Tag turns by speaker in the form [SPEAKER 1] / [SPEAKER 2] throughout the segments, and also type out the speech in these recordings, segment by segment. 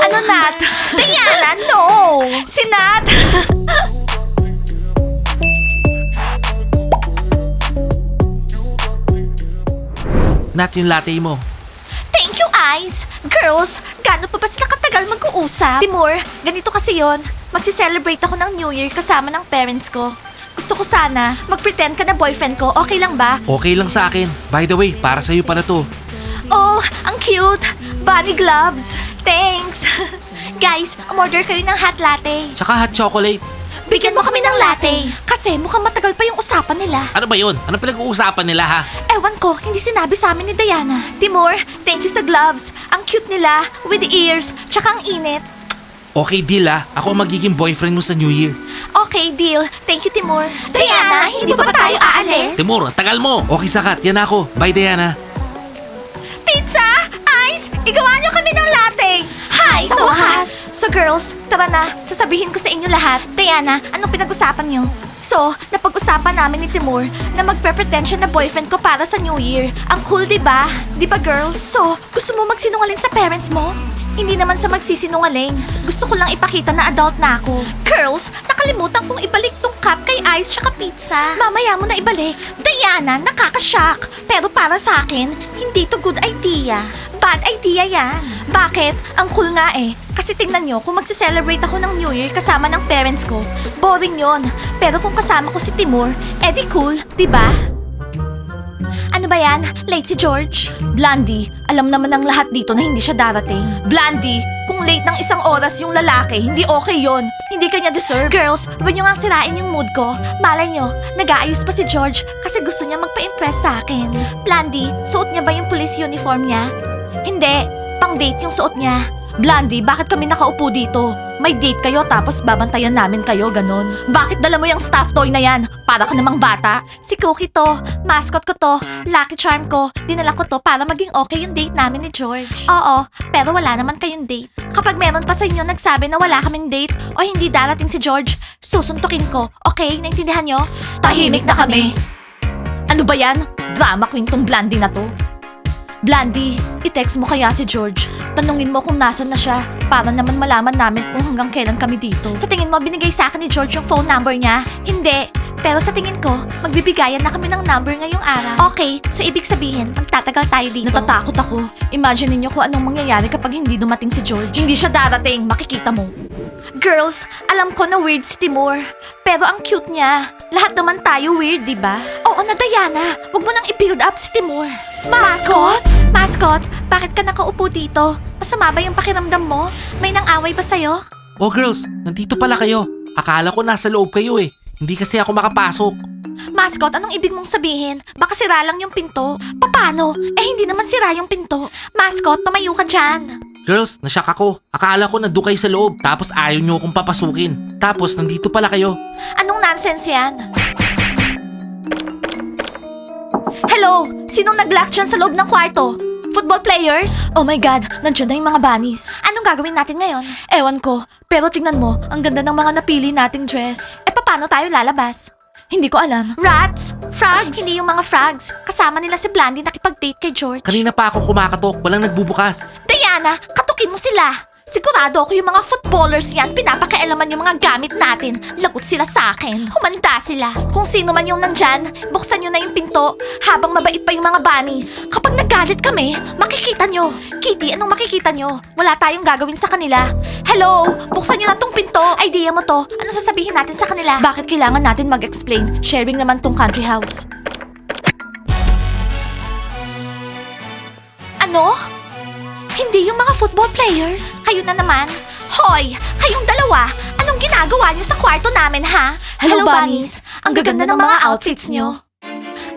[SPEAKER 1] Ano, Nat? Diana, no! Si Nat!
[SPEAKER 2] Nat, yung latte mo.
[SPEAKER 1] Thank you, Ice! Girls, gaano pa ba sila katagal mag-uusap? Timur, ganito kasi yon. Magsi-celebrate ako ng New Year kasama ng parents ko. Gusto ko sana mag-pretend ka na boyfriend ko. Okay lang ba?
[SPEAKER 2] Okay lang sa akin. By the way, para sa'yo pala to.
[SPEAKER 1] Oh, ang cute! Bunny gloves! Thanks! Guys, umorder kayo ng hot latte.
[SPEAKER 2] Tsaka hot chocolate.
[SPEAKER 1] Bigyan mo kami ng latte. Kasi mukhang matagal pa yung usapan nila.
[SPEAKER 2] Ano ba yun? Ano pinag-uusapan nila ha?
[SPEAKER 1] Ewan ko, hindi sinabi sa amin ni Diana. Timur, thank you sa gloves. Ang cute nila, with ears, tsaka ang init.
[SPEAKER 2] Okay, deal ha. Ako ang magiging boyfriend mo sa New Year.
[SPEAKER 1] Okay, deal. Thank you, Timur. Diana, hindi pa ba tayo aalis?
[SPEAKER 2] Timur, tagal mo. Okay, sakat. Yan ako. Bye, Diana.
[SPEAKER 1] Pizza! Ice! Igawa niyo kami ng latte! Hi! Sa wakas! So girls, tara na. Sasabihin ko sa inyo lahat. Diana, anong pinag-usapan niyo? So, napag-usapan namin ni Timur na magpre-pretend siya na boyfriend ko para sa New Year. Ang cool, di ba? Di ba, girls? So, gusto mo magsinungaling sa parents mo? Hindi naman sa magsisinungaling. Gusto ko lang ipakita na adult na ako. Girls, nakalimutan kong ibalik tong cup kay Ice tsaka pizza. Mamaya mo na ibalik. Diana, nakakashock. Pero para sa akin, hindi to good idea. Bad idea yan. Bakit? Ang cool nga eh. Kasi tingnan nyo, kung magse-celebrate ako ng New Year kasama ng parents ko, boring yon. Pero kung kasama ko si Timur, edi cool, di ba? Ano ba yan? Late si George? Blondie, alam naman ng lahat dito na hindi siya darating. Blondie, kung late ng isang oras yung lalaki, hindi okay yon. Hindi kanya deserve. Girls, huwag nyo nga sirain yung mood ko. Malay nyo, nag-aayos pa si George kasi gusto niya magpa-impress sa akin. Blondie, suot niya ba yung police uniform niya? Hindi, pang-date yung suot niya. Blondie, bakit kami nakaupo dito? May date kayo tapos babantayan namin kayo, ganon. Bakit dala mo yung stuffed toy na yan? Para ka namang bata. Si Cookie to, mascot ko to, lucky charm ko. Dinala ko to para maging okay yung date namin ni George. Oo, pero wala naman kayong date. Kapag meron pa sa inyo nagsabi na wala kaming date o hindi darating si George, susuntukin ko. Okay, naintindihan nyo? Tahimik na kami. Ano ba yan? Drama queen tong Blondie na to. Blondie, i-text mo kaya si George. Tanungin mo kung nasan na siya para naman malaman namin kung hanggang kailan kami dito. Sa tingin mo, binigay sa akin ni George yung phone number niya? Hindi. Pero sa tingin ko, magbibigayan na kami ng number ngayong araw. Okay, so ibig sabihin, magtatagal tayo dito. Natatakot ako. Imagine niyo kung anong mangyayari kapag hindi dumating si George. Hindi siya darating, makikita mo. Girls, alam ko na weird si Timur. Pero ang cute niya. Lahat naman tayo weird, di ba? Oo na, Diana. Huwag mo nang i-build up si Timur. Mascot? Mascot, bakit ka nakaupo dito? Masama ba yung pakiramdam mo? May nang-away ba sa'yo?
[SPEAKER 2] Oh, girls. Nandito pala kayo. Akala ko nasa loob kayo eh. Hindi kasi ako makapasok.
[SPEAKER 1] Mascot, anong ibig mong sabihin? Baka sira lang yung pinto. Paano? Eh, hindi naman sira yung pinto. Mascot, tumayo ka dyan.
[SPEAKER 2] Girls, nasyak ako. Akala ko nandun kayo sa loob. Tapos ayaw nyo akong papasukin. Tapos nandito pala kayo.
[SPEAKER 1] Anong nonsense yan? Hello? Sinong nag-lock dyan sa loob ng kwarto? Football players? Oh my God, nandiyan na yung mga bunnies. Anong gagawin natin ngayon? Ewan ko, pero tingnan mo, ang ganda ng mga napili nating dress. Eh, paano tayo lalabas? Hindi ko alam. Rats? Frogs? Hindi yung mga frogs. Kasama nila si Blondie nakipag-date kay George.
[SPEAKER 2] Kanina pa ako kumakatok. Walang nagbubukas.
[SPEAKER 1] Diana, katukin mo sila. Sigurado ako yung mga footballers yan, pinapakialaman yung mga gamit natin. Lagot sila sa akin. Humanda sila. Kung sino man yung nandyan, buksan nyo na yung pinto habang mabait pa yung mga bunnies. Kapag nagalit kami, makikita nyo. Kitty, anong makikita nyo? Wala tayong gagawin sa kanila. Hello, buksan nyo na tong pinto. Idea mo to. Anong sasabihin natin sa kanila? Bakit kailangan natin mag-explain? Sharing naman tong country house. Ano? Hindi yung mga football players. Kayo na naman. Hoy, kayong dalawa, anong ginagawa niyo sa kwarto namin, ha? Hello, bunnies. Ang gaganda ng mga outfits niyo.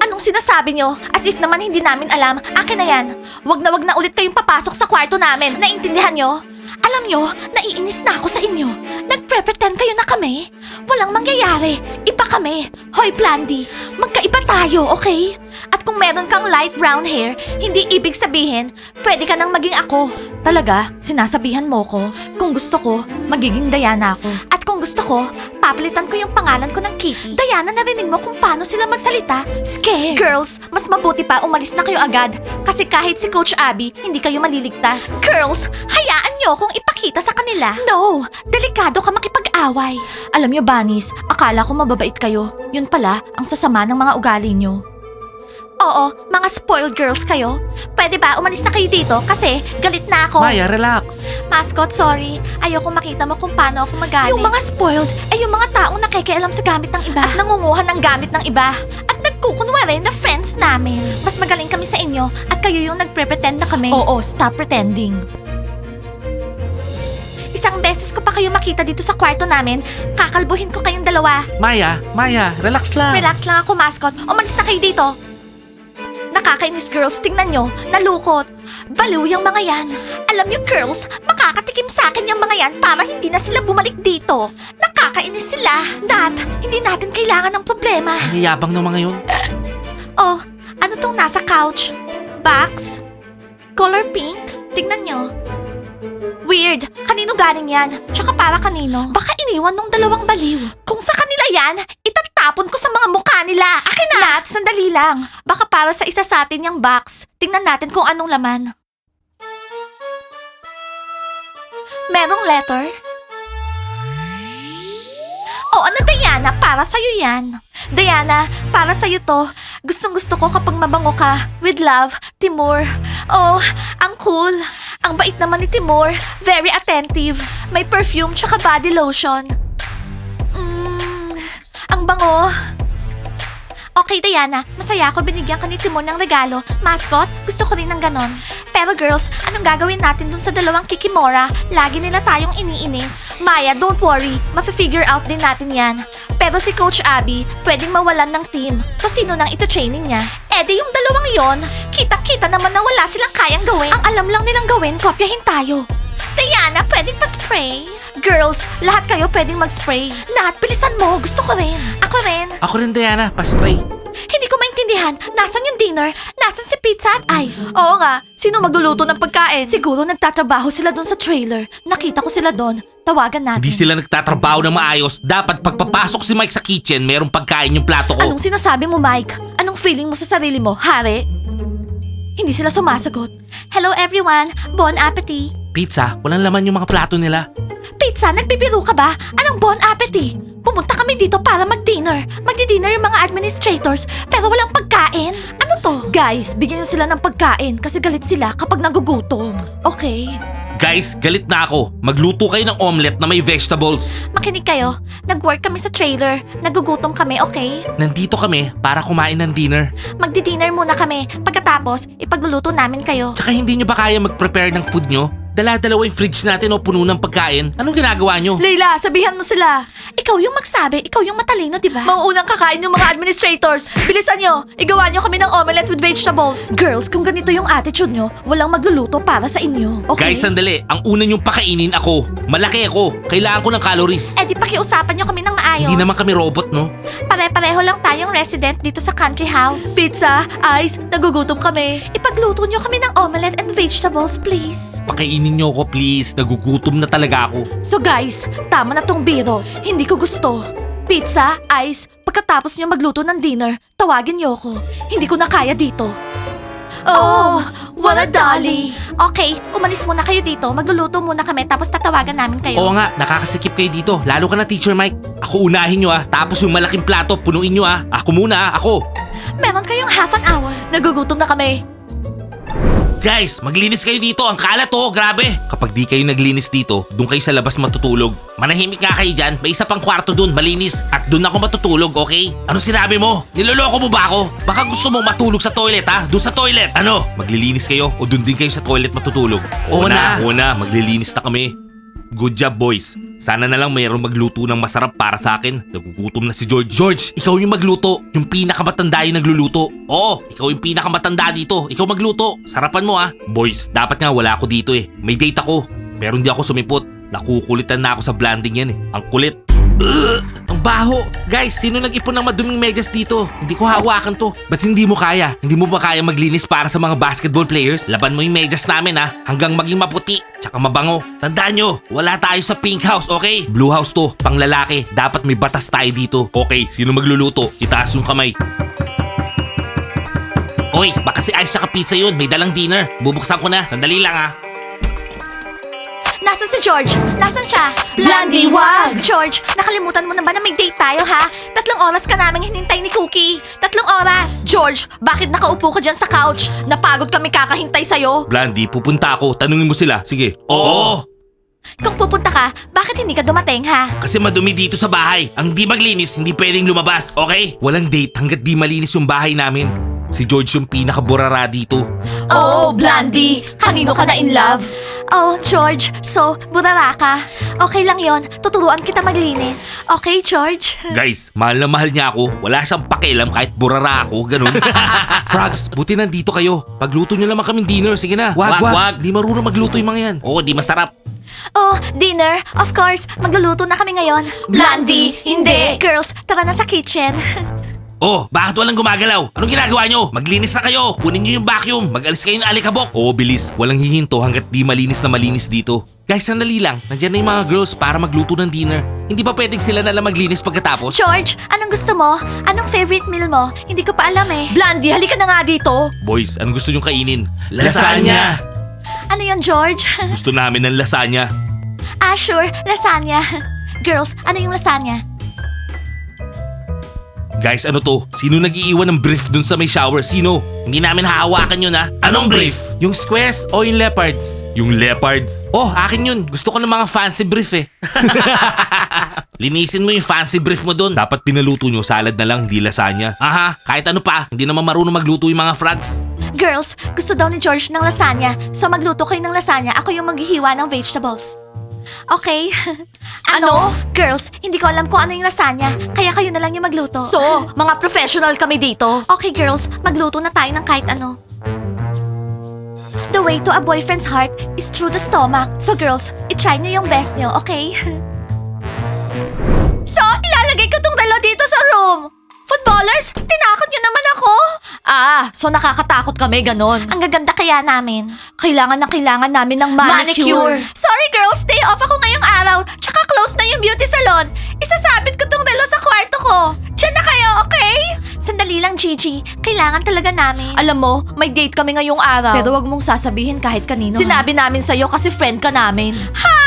[SPEAKER 1] Anong sinasabi niyo? As if naman hindi namin alam. Akin na yan. Wag na ulit kayong papasok sa kwarto namin. Naintindihan niyo? Alam niyo, naiinis na ako sa inyo. Nagpre-pretend kayo na kami. Walang mangyayari. Iba kami. Hoy, Blondie, magkaiba tayo, okay? At kung meron kang light brown hair, hindi ibig sabihin, pwede ka nang maging ako. Talaga, sinasabihan mo ko. Kung gusto ko, magiging Diana ako. At kung gusto ko, Papalitan ko yung pangalan ko ng Kitty. Diana, narinig mo kung paano sila magsalita? Scared. Girls, mas mabuti pa umalis na kayo agad. Kasi kahit si Coach Abby, hindi kayo maliligtas. Girls, hayaan nyo kung ipakita sa kanila. No! Delikado ka makipag-away. Alam nyo, Bunnies, akala ko mababait kayo. Yun pala, ang sasama ng mga ugali nyo. Oo, mga spoiled girls kayo. Pwede ba umalis na kayo dito kasi galit na ako.
[SPEAKER 2] Maya, relax.
[SPEAKER 1] Mascot, sorry. Ayoko makita mo kung paano ako magalit. Yung mga spoiled ay yung mga taong nakikialam sa gamit ng iba. At nangunguha ng gamit ng iba. At nagkukunwari na friends namin. Mas magaling kami sa inyo at kayo yung nagpre-pretend na kami. Oo, stop pretending. Isang beses ko pa kayo makita dito sa kwarto namin, kakalbuhin ko kayong dalawa.
[SPEAKER 2] Maya, relax lang.
[SPEAKER 1] Relax lang ako, mascot. Umalis na kayo dito. Nakakainis, girls. Tingnan nyo. Nalukot. Baliw yung mga yan. Alam nyo, girls, makakatikim sa akin yung mga yan para hindi na sila bumalik dito. Nakakainis sila. Nat, hindi natin kailangan ng problema.
[SPEAKER 2] Ang yabang ng mga yun.
[SPEAKER 1] Oh, ano tong nasa couch? Box? Color pink? Tingnan nyo. Weird. Kanino galing yan? Tsaka para kanino? Baka iniwan nung dalawang baliw. Kung sa kanila yan, itatapon ko sa mga mukha nila. Akin na! Nat, sandali lang. Baka para sa isa sa atin yung box. Tingnan natin kung anong laman. Merong letter? O ano, Diana? Para sa'yo yan. Diana, para sa'yo to. Gustong-gusto ko kapag mabango ka. With love, Timur. Oh, ang cool. Ang bait naman ni Timur. Very attentive. May perfume tsaka body lotion. Ang bango. Okay, Diana. Masaya ako binigyan ka ni Timur ng regalo. Mascot, gusto ko rin ng ganon. Pero girls, anong gagawin natin dun sa dalawang kikimora? Lagi nila tayong iniinis. Maya, don't worry. Mafe-figure out din natin yan. Pero si Coach Abby, pwedeng mawalan ng team. So sino nang ito-training niya? Di yung dalawang yon, kitang-kita naman na wala silang kayang gawin. Ang alam lang nilang gawin, kopyahin tayo. Diana, pwedeng pa-spray? Girls, lahat kayo pwedeng mag-spray. Nat, bilisan mo. Gusto ko rin. Ako rin.
[SPEAKER 2] Ako rin, Diana. Paspray.
[SPEAKER 1] Hindi ko maintindihan. Nasaan yung dinner? Nasaan si pizza at ice? Oo nga. Sino magluluto ng pagkain? Siguro nagtatrabaho sila doon sa trailer. Nakita ko sila doon. Tawagan natin.
[SPEAKER 2] Hindi sila nagtatrabaho ng maayos. Dapat pagpapasok si Mike sa kitchen, merong pagkain yung plato ko.
[SPEAKER 1] Anong sinasabi mo, Mike? Anong feeling mo sa sarili mo, Hari? Hindi sila sumasagot. Hello everyone. Bon appetit.
[SPEAKER 2] Pizza, walang laman yung mga plato nila.
[SPEAKER 1] Pizza, nagbibiro ka ba? Anong bon appetit? Pumunta kami dito para mag-dinner. Magdi-dinner yung mga administrators, pero walang pagkain. Ano to? Guys, bigyan nyo sila ng pagkain kasi galit sila kapag nagugutom. Okay?
[SPEAKER 2] Guys, galit na ako. Magluto kayo ng omelette na may vegetables.
[SPEAKER 1] Makinig kayo. Nag-work kami sa trailer. Nagugutom kami, okay?
[SPEAKER 2] Nandito kami para kumain ng dinner.
[SPEAKER 1] Magdi-dinner muna kami. Pagkatapos, ipagluluto namin kayo.
[SPEAKER 2] Tsaka hindi nyo ba kaya mag-prepare ng food nyo? Dala-dalawa yung fridge natin o puno ng pagkain. Anong ginagawa nyo?
[SPEAKER 1] Leila, sabihan mo sila. Ikaw yung magsabi, ikaw yung matalino, di ba? Mauunang kakain yung mga administrators. Bilisan nyo, igawa nyo kami ng omelette with vegetables. Girls, kung ganito yung attitude nyo, walang magluluto para sa inyo. Okay?
[SPEAKER 2] Guys, sandali. Ang una nyong pakainin ako. Malaki ako. Kailangan ko ng calories.
[SPEAKER 1] Di pakiusapan nyo kami ng maayos.
[SPEAKER 2] Hindi naman kami robot, no?
[SPEAKER 1] Pare-pareho lang tayong resident dito sa country house. Pizza, ice, nagugutom kami. Ipagluto nyo kami ng omelette and vegetables, please.
[SPEAKER 2] Pakainin nyo ako, please. Nagugutom na talaga ako.
[SPEAKER 1] So guys, tama na tong biro. Hindi ko gusto. Pizza, ice, pagkatapos nyo magluto ng dinner, tawagin nyo ako. Hindi ko na kaya dito. Oh, what a dolly. Okay, umalis muna kayo dito. Magluluto muna kami tapos tatawagan namin kayo.
[SPEAKER 2] Oo nga, nakakasikip kayo dito. Lalo ka na, Teacher Mike. Ako unahin nyo tapos yung malaking plato, punuin nyo Ako muna ako.
[SPEAKER 1] Meron kayong half an hour. Nagugutom na kami.
[SPEAKER 2] Guys, maglinis kayo dito. Ang kalat grabe. Kapag di kayo naglinis dito, doon kayo sa labas matutulog. Manahimik nga kayo dyan. May isa pang kwarto doon, malinis. At doon ako matutulog, okay? Ano sinabi mo? Niloloko mo ba ako? Baka gusto mo matulog sa toilet, Doon sa toilet. Ano? Maglilinis kayo o doon din kayo sa toilet matutulog? Oo na, maglilinis na kami. Good job, boys. Sana na lang mayroong magluto ng masarap para sa akin. Nagugutom na si George. George, ikaw yung magluto. Yung pinakamatanda yung nagluluto. Oo, ikaw yung pinakamatanda dito. Ikaw magluto. Sarapan mo Boys, dapat nga wala ako dito May date ako. Pero hindi ako sumipot. Nakukulitan na ako sa blanding yan Ang kulit. Ang baho. Guys, sino nag-ipon ng maduming medyas dito? Hindi ko hawakan to. Ba't hindi mo kaya? Hindi mo ba kaya maglinis para sa mga basketball players? Laban mo yung medyas namin ha, hanggang maging maputi, tsaka mabango. Tandaan nyo, wala tayo sa pink house, okay? Blue house to, pang lalaki. Dapat may batas tayo dito. Okay, sino magluluto? Itaas yung kamay. Oy, baka si Ice saka pizza yun. May dalang dinner. Bubuksan ko na. Sandali lang ha.
[SPEAKER 1] Nasaan si George? Nasaan siya?
[SPEAKER 3] Blondie, wag!
[SPEAKER 1] George, nakalimutan mo na ba na may date tayo, ha? 3 oras ka namin hinintay ni Cookie. 3 oras! George, bakit nakaupo ka dyan sa couch? Napagod kami kakahintay sa'yo.
[SPEAKER 2] Blondie, pupunta ako. Tanungin mo sila. Sige. Oo!
[SPEAKER 1] Kung pupunta ka, bakit hindi ka dumating, ha?
[SPEAKER 2] Kasi madumi dito sa bahay. Ang di maglinis, hindi pwedeng lumabas. Okay? Walang date hanggat di malinis yung bahay namin. Si George yung pinakaburara dito.
[SPEAKER 3] Oh, Blondie! Kanino ka na in love?
[SPEAKER 1] Oh, George, so, burara ka. Okay lang yon, tuturuan kita maglinis. Okay, George?
[SPEAKER 2] Guys, mahal na mahal niya ako. Wala siyang pakialam kahit burara ako, ganun. Frogs, buti nandito kayo. Pagluto niyo naman kaming dinner, sige na. Wag. Di marunong magluto yung mga yan. Oo, di masarap.
[SPEAKER 1] Oh, dinner, of course. Magluluto na kami ngayon.
[SPEAKER 3] Blondie, hindi.
[SPEAKER 1] Girls, tara na sa kitchen.
[SPEAKER 2] Oh, bakit walang gumagalaw? Anong ginagawa nyo? Maglinis na kayo. Kunin nyo yung vacuum. Mag-alis kayo ng alikabok. Oo, bilis. Walang hihinto hanggat di malinis na malinis dito. Guys, sandali lang. Nandyan na yung mga girls para magluto ng dinner. Hindi ba pwedeng sila na lang maglinis pagkatapos?
[SPEAKER 1] George, anong gusto mo? Anong favorite meal mo? Hindi ko pa alam eh.
[SPEAKER 3] Blondie, halika na nga dito!
[SPEAKER 2] Boys, anong gusto nyo kainin? Lasagna!
[SPEAKER 1] Ano yon, George?
[SPEAKER 2] Gusto namin ng lasagna.
[SPEAKER 1] Sure, lasagna. Girls, ano yung lasagna?
[SPEAKER 2] Guys, ano to? Sino nag-iiwan ng brief dun sa may shower? Sino? Hindi namin hahawakan yun ha. Anong brief? Yung squares o yung leopards? Yung leopards. Oh, akin yun. Gusto ko ng mga fancy brief eh. Linisin mo yung fancy brief mo dun. Dapat pinaluto nyo, salad na lang, hindi lasagna. Aha, kahit ano pa. Hindi naman marunong magluto yung mga frogs.
[SPEAKER 1] Girls, gusto daw ni George ng lasagna. So magluto kayo ng lasagna. Ako yung maghihiwa ng vegetables. Okay?
[SPEAKER 3] Ano?
[SPEAKER 1] Girls, hindi ko alam kung ano yung lasagna. Kaya kayo na lang yung magluto.
[SPEAKER 3] So, mga professional kami dito.
[SPEAKER 1] Okay girls, magluto na tayo ng kahit ano. The way to a boyfriend's heart is through the stomach. So girls, itry nyo yung best nyo, okay? So, ilalagay ko tong dalawa dito sa room. Footballers, tinakot nyo naman ako.
[SPEAKER 3] So nakakatakot kami, ganon.
[SPEAKER 1] Ang gaganda kaya namin.
[SPEAKER 3] Kailangan namin ng manicure.
[SPEAKER 1] Sorry girls, day off ako ngayong araw. Tsaka close na yung beauty salon. Isasabit ko tong dalawa sa kwarto ko. Diyan na kayo, okay? Sandali lang, Gigi. Kailangan talaga namin.
[SPEAKER 3] Alam mo, may date kami ngayong araw.
[SPEAKER 1] Pero wag mong sasabihin kahit kanino.
[SPEAKER 3] Sinabi namin sa'yo kasi friend ka namin.
[SPEAKER 1] Ha?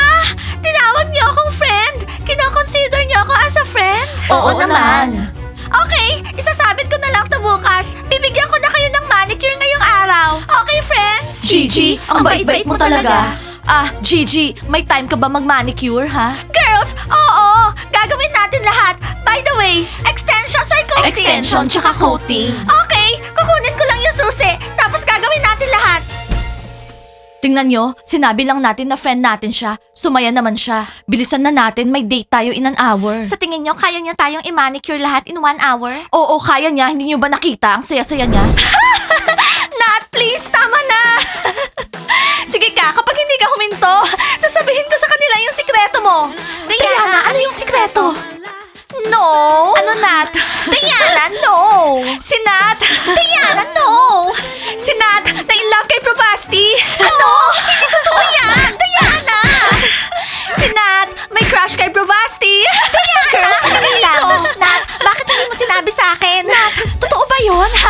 [SPEAKER 1] Tinawag niyo akong friend? Kino-consider niyo ako as a friend?
[SPEAKER 3] Oo naman.
[SPEAKER 1] Okay, isasabit ko na lang to bukas. Bibigyan ko na kayo ng manicure ngayong araw. Okay, friends?
[SPEAKER 3] Gigi, ang bait-bait mo talaga. Gigi, may time ka ba mag-manicure, ha?
[SPEAKER 1] Girls, oo! Gagawin natin lahat. By the way, extensions are closing.
[SPEAKER 3] Extension tsaka coating.
[SPEAKER 1] Okay, kukunin ko lang yung susi. Tapos gagawin natin lahat.
[SPEAKER 3] Tingnan nyo, sinabi lang natin na friend natin siya. Sumaya naman siya. Bilisan na natin, may date tayo in an hour.
[SPEAKER 1] Sa tingin nyo, kaya niya tayong i-manicure lahat in 1 hour?
[SPEAKER 3] Oo, kaya niya. Hindi nyo ba nakita? Ang saya-saya niya.
[SPEAKER 1] Nat, please, tama na! Sige ka, kapag hindi ka huminto, sasabihin ko sa kanila yung sikreto mo. Diana, ano yung sikreto? No! Ano, Nat? Diana, no! Si Nat! Diana, no! Si Nat, na-in-love kay Provasti! Ano? Hindi totoo yan! Diana! Si Nat, may crush kay Provasti! Diana! Girls, sandali lang! Nat, bakit hindi mo sinabi sa akin? Nat, totoo ba yun, ha?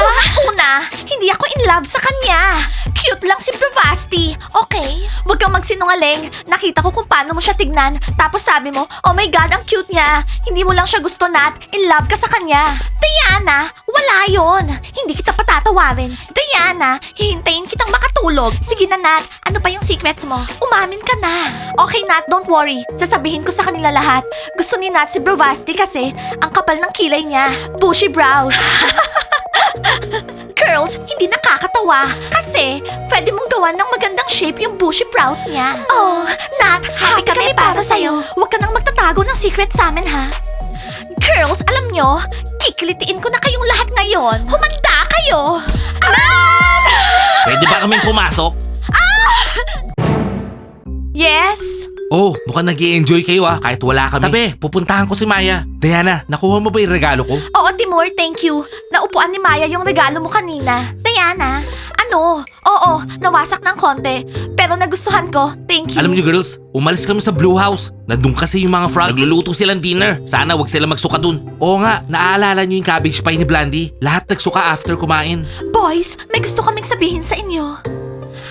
[SPEAKER 1] Una, hindi ako in love sa kanya. Cute lang si Provasti, okay? Huwag kang magsinungaling. Nakita ko kung paano mo siya tignan. Tapos sabi mo, oh my God, ang cute niya. Hindi mo lang siya gusto, Nat. In love ka sa kanya. Diana, wala yon. Hindi kita patatawarin. Diana, hihintayin kitang makatulog. Sige na, Nat. Ano pa yung secrets mo? Umamin ka na. Okay, Nat, don't worry. Sasabihin ko sa kanila lahat. Gusto ni Nat si Provasti kasi ang kapal ng kilay niya. Bushy brows. Girls, hindi nakakatawa. Kasi, pwede mong gawan ng magandang shape yung bushy brows niya. Oh, Nat, happy kami para sa'yo. Huwag ka nang magtatago ng secret sa amin, ha? Girls, alam nyo, kikilitiin ko na kayong lahat ngayon. Humanda kayo!
[SPEAKER 2] Pwede ba kaming pumasok?
[SPEAKER 3] Yes?
[SPEAKER 2] Oh, mukhang nag-i-enjoy kayo kahit wala kami. Tabi, pupuntahan ko si Maya. Diana, nakuha mo ba yung regalo ko?
[SPEAKER 1] Oo, Timur, thank you. Naupuan ni Maya yung regalo mo kanina. Diana, ano? Oo, nawasak ng konti. Pero nagustuhan ko. Thank you.
[SPEAKER 2] Alam niyo girls, umalis kami sa Blue House. Nandun kasi yung mga frogs. Nagluluto silang dinner. Sana wag sila magsuka dun. Oo nga, naaalala niyo yung cabbage pie ni Blandy? Lahat nagsuka after kumain.
[SPEAKER 1] Boys, may gusto kaming sabihin sa inyo.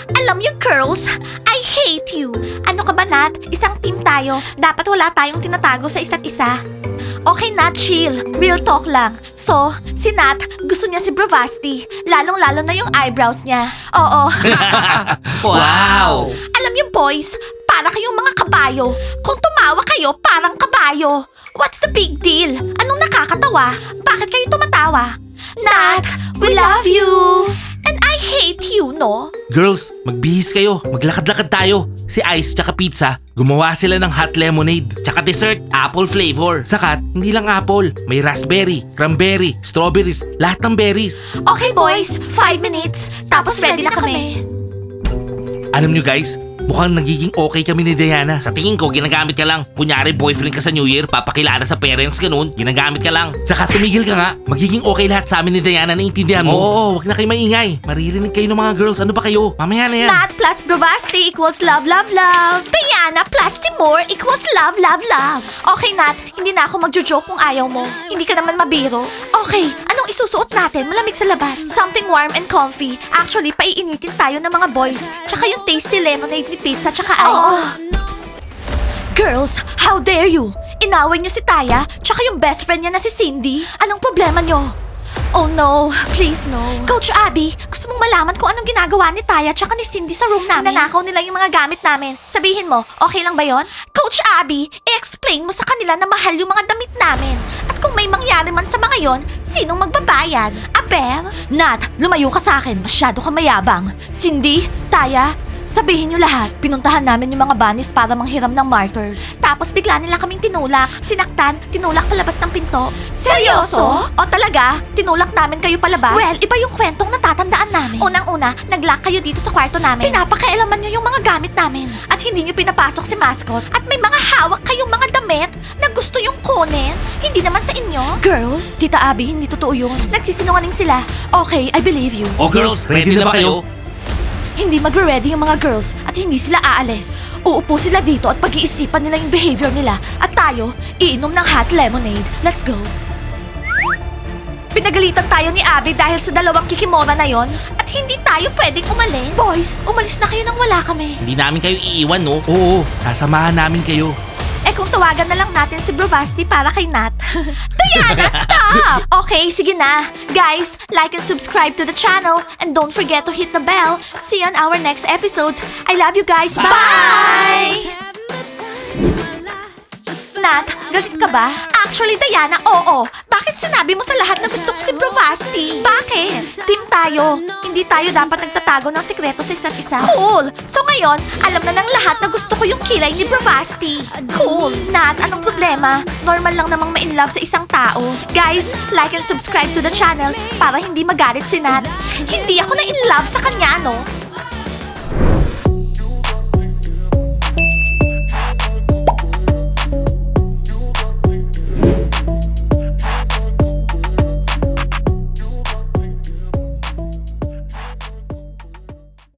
[SPEAKER 1] Alam niyo, girls, I hate you. Ano ka ba, Nat? Isang team tayo. Dapat wala tayong tinatago sa isa't isa. Okay, Nat, chill. Real talk lang. So, si Nat, gusto niya si Bravasti. Lalong-lalo na yung eyebrows niya. Oo.
[SPEAKER 2] Wow!
[SPEAKER 1] Alam niyo, boys, para kayong mga kabayo. Kung tumawa kayo, parang kabayo. What's the big deal? Anong nakakatawa? Bakit kayo tumatawa? Nat, we love you. And I hate you, no?
[SPEAKER 2] Girls, magbihis kayo. Maglakad-lakad tayo. Si Ice tsaka Pizza, gumawa sila ng hot lemonade. Tsaka dessert, apple flavor. Sakat, hindi lang apple. May raspberry, cranberry, strawberries, lahat ng berries.
[SPEAKER 1] Okay, boys, 5 minutes. Tapos ready na kami.
[SPEAKER 2] Alam nyo guys, mukhang nagiging okay kami ni Diana. Sa tingin ko, ginagamit ka lang. Kunyari boyfriend ka sa New Year, papakilala sa parents, ganun. Ginagamit ka lang. Saka tumigil ka nga. Magiging okay lahat sa amin ni Diana, naiintindihan mo? Oo, wag na kayo maingay. Maririnig kayo ng mga girls. Ano ba kayo? Mamaya na yan.
[SPEAKER 1] Nat plus Bravasti equals love, love, love. Diana plus Timur equals love, love, love. Okay, Nat, hindi na ako magjo-joke kung ayaw mo. Hindi ka naman mabiro. Okay, anong isusuot natin? Malamig sa labas. Something warm and comfy. Actually, paiinitin tayo ng mga boys. Tsaka yung tasty lemonade ni Pizza tsaka ice. Girls, how dare you? Inaway niyo si Taya, tsaka yung best friend niya na si Cindy. Anong problema niyo? Oh no, please no. Coach Abby, gusto mong malaman kung anong ginagawa ni Taya tsaka ni Cindy sa room namin? Nanakaw nila yung mga gamit namin. Sabihin mo, okay lang ba yon? Coach Abby, i-explain mo sa kanila na mahal yung mga damit namin. At kung may mangyari man sa mga yon, sinong magbabayad? Aber?
[SPEAKER 3] Nat, lumayo ka sa akin. Masyado ka mayabang. Cindy, Taya, sabihin niyo lahat. Pinuntahan namin yung mga bunnies para manghiram ng markers.
[SPEAKER 1] Tapos bigla nila kaming tinulak. Sinaktan, tinulak palabas ng pinto. Seryoso? O talaga? Tinulak namin kayo palabas? Well, iba yung kwentong natatandaan namin. Unang-una, nag-lock kayo dito sa kwarto namin. Pinapakailaman nyo yung mga gamit namin. At hindi nyo pinapasok si mascot. At may mga hawak kayong mga damit na gusto yung kunin. Hindi naman sa inyo.
[SPEAKER 3] Girls, Tita Abby, hindi totoo yun.
[SPEAKER 1] Nagsisinungaling sila.
[SPEAKER 3] Okay, I believe you.
[SPEAKER 2] Oh girls, ready na ba kayo?
[SPEAKER 3] Hindi magre-ready yung mga girls at hindi sila aalis. Uupo sila dito at pag-iisipan nila yung behavior nila. At tayo, iinom ng hot lemonade. Let's go.
[SPEAKER 1] Pinagalitan tayo ni Abby dahil sa dalawang kikimora na yon. At hindi tayo pwedeng umalis. Boys, umalis na kayo nang wala kami.
[SPEAKER 2] Hindi namin kayo iiwan, no? Oo, sasamahan namin kayo.
[SPEAKER 1] Eh kung tawagan na lang natin si Bravasti para kay Nat. Diana, stop! Okay, sige na. Guys, like and subscribe to the channel. And don't forget to hit the bell. See you on our next episodes. I love you guys. Bye! Nat, galit ka ba? Actually, Diana, oo. Bakit sinabi mo sa lahat na gusto ko si Bravasti? Bakit? Team tayo. Hindi tayo dapat nagtatago ng sikreto sa isa't isa. Cool! So ngayon, alam na ng lahat na gusto ko yung kilay ni Bravasti. Cool! Nat, anong problema? Normal lang namang ma-inlove sa isang tao. Guys, like and subscribe to the channel para hindi magalit si Nat. Hindi ako na-inlove sa kanya, no?